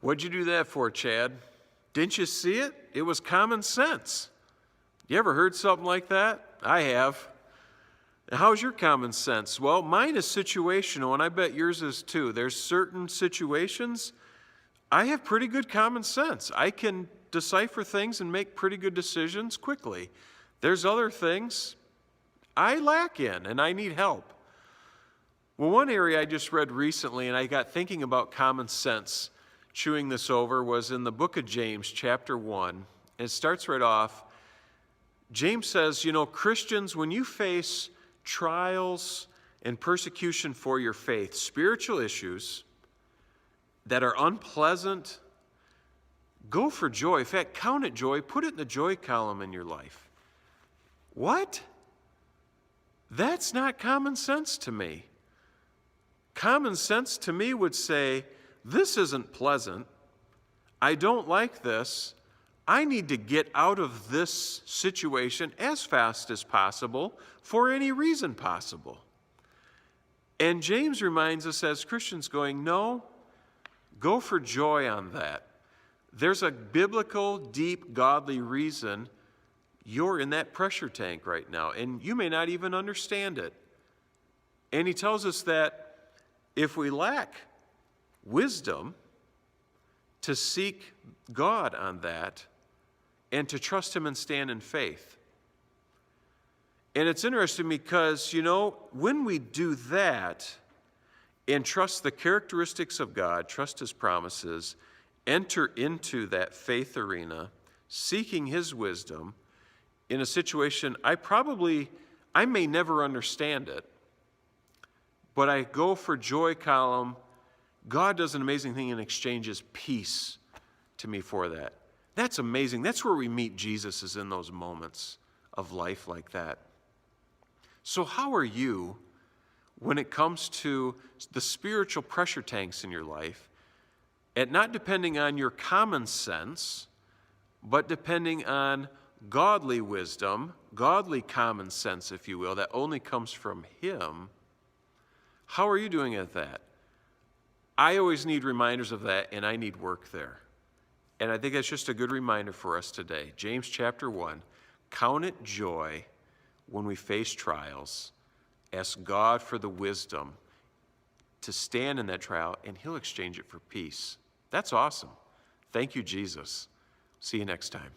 What'd you do that for, Chad? Didn't you see it? It was common sense. You ever heard something like that? I have. How's your common sense? Well, mine is situational, and I bet yours is too. There's certain situations I have pretty good common sense. I can decipher things and make pretty good decisions quickly. There's other things I lack in, and I need help. Well, one area I just read recently, and I got thinking about common sense, chewing this over, was in the book of James, chapter 1. And it starts right off. James says, Christians, when you face trials and persecution for your faith, spiritual issues that are unpleasant, go for joy. In fact, count it joy. Put it in the joy column in your life. What? That's not common sense to me. Common sense to me would say, this isn't pleasant. I don't like this. I need to get out of this situation as fast as possible for any reason possible. And James reminds us as Christians going, no, go for joy on that. There's a biblical, deep, godly reason you're in that pressure tank right now, and you may not even understand it. And he tells us that if we lack wisdom, to seek God on that and to trust him and stand in faith. And it's interesting because, when we do that and trust the characteristics of God, trust his promises, enter into that faith arena, seeking his wisdom in a situation I may never understand it, but I go for joy column. God does an amazing thing and exchanges peace to me for that. That's amazing. That's where we meet Jesus, is in those moments of life like that. So how are you when it comes to the spiritual pressure tanks in your life, at not depending on your common sense, but depending on godly wisdom, godly common sense, if you will, that only comes from him? How are you doing at that? I always need reminders of that, and I need work there. And I think that's just a good reminder for us today. James chapter 1, count it joy when we face trials. Ask God for the wisdom to stand in that trial, and he'll exchange it for peace. That's awesome. Thank you, Jesus. See you next time.